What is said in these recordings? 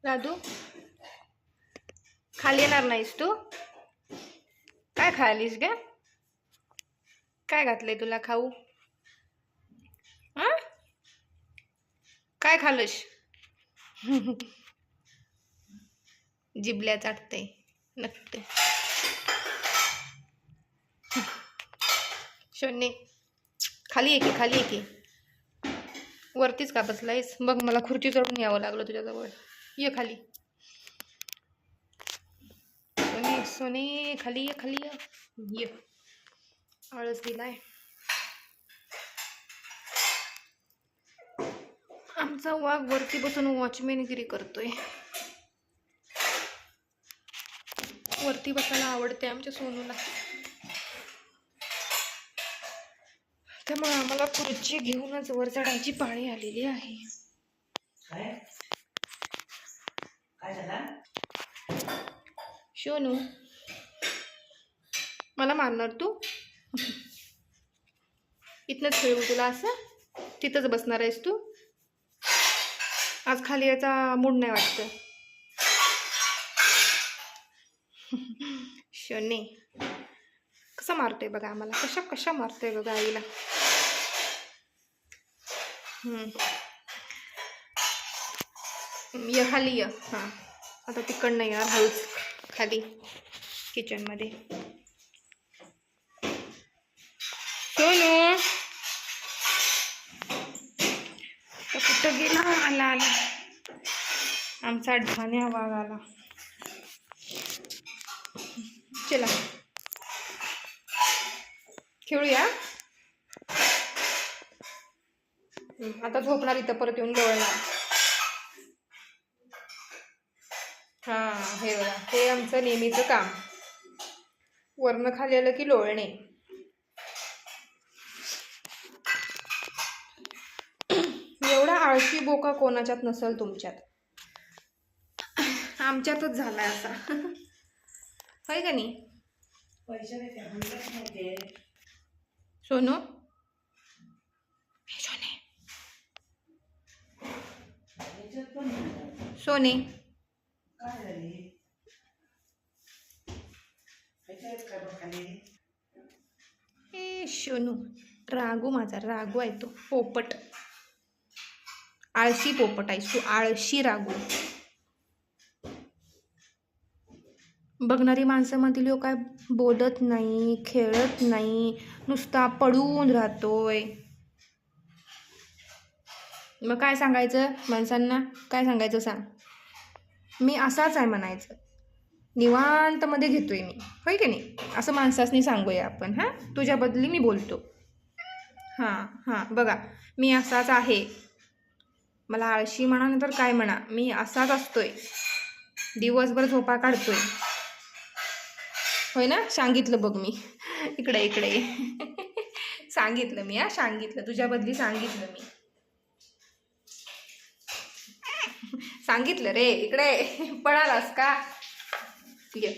दादू खाली येणार नाहीस तू? काय खालीस ग? काय घातलंय तुला खाऊ? काय खालस? जिबल्या चाटते नक्की. शोने खाली ये की, खाली ये की. वरतीच का बसलायस? बघ मला खुर्ची चढून यावं लागलं तुझ्याजवळ. ये खाली. सोने सोने खाली ये, खाली ये. आळस दिलाय. आमचा वाघ वरती बसून वॉचमॅनगिरी करतोय. वरती बसायला आवडते आमच्या सोनूला, त्यामुळे आम्हाला खुर्ची घेऊनच वर चढायची पाळी आलेली आहे. सोनू मला मारणार तू? इथनच खेळू तुला असं? तिथंच बसणार आहेस तू? आज खाली याचा मूड नाही वाटतं. शोने कसा मारतोय बघा आम्हाला, कशा मारतोय बघा आईला. ये खाली ये. हां आता तिकडनं येणार हळूच खाली किचनमध्ये. सोनू कुठं गेला? आला आला आमचा ढाण्या वाघ आला. चला खेळूया. आता झोपणार इथं, परत येऊन लोळणार. हां हे बघा, हे आमचं नेहमीचं काम. वरनं खाली आलं की लोळणे. एवढा आळशी बोका कोणाच्यात नसेल तुमच्यात, आमच्यातच झालाय असा. होय का नाही सोनू? सोने ए सोनू रागू, माझा रागू आहे तो. पोपट, आळशी पोपट आहेस तू, आळशी रागू. बघणारी माणसं म्हणतील हो काय बोलत नाही, खेळत नाही, नुसता पडून राहतोय. मग काय सांगायचं माणसांना? काय सांगायचं सांग? मी असाच आहे म्हणायचं. निवांतमध्ये घेतोय मी, होय की नाही? असं माणसासनी सांगूया आपण. हां तुझ्या बदली मी बोलतो. हां बघा मी असाच आहे. मला आळशी म्हणा नंतर काय म्हणा, मी असाच असतोय. दिवसभर झोपा काढतोय, होय ना? सांगितलं बघ मी. इकडे सांगितलं मी. सांगितलं तुझ्या बदली, सांगितलं मी. सांगितलं रे. इकडे पळालास का? ये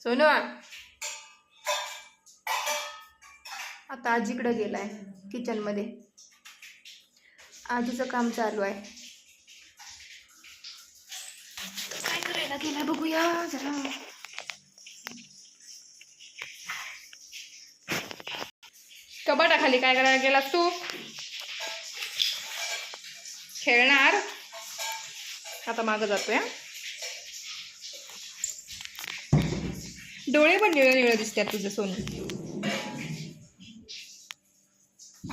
सोनू. आता आजीकडे गेलाय किचनमध्ये. आजीचं काम चालू आहे. काय करायला गेला बघूया जरा. कपाटाखाली काय करायला गेलास तू? खेळणार? आता मागं जातोय. डोळे पण निळं निळं दिसतात तुझं सोनू.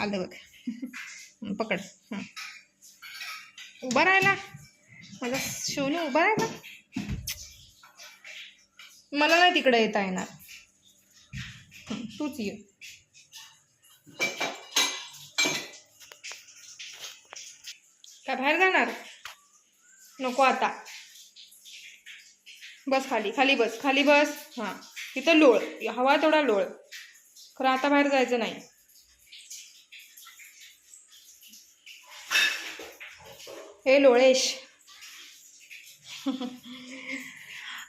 आलं बघ. पकड. हां उभा राहायला माझा सोनू, उभा राहायला. मला नाही तिकडे येता येणार, तूच ये. काय बाहेर जाणार? नको आता. बस खाली, खाली बस, खाली बस. हां तिथं लोळ, हवा तेवढा लोळ. खरं आता बाहेर जायचं नाही. हे लोळेश.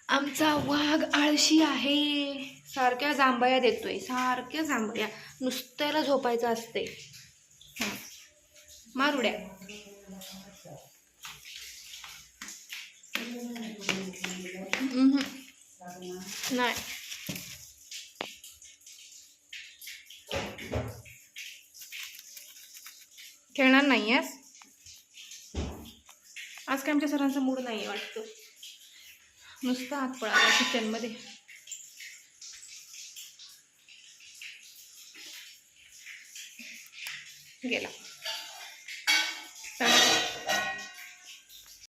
आमचा वाघ आळशी आहे. सारख्या जांभया देतोय, सारख्या जांभया. नुसत्याला झोपायचं असते. हां मारुड्या. नाही. खेळणार नाही आहेस आज? काय आमच्या सरांचा मूड नाही वाटतं, नुसतं हात पळाला किचनमध्ये. गेला.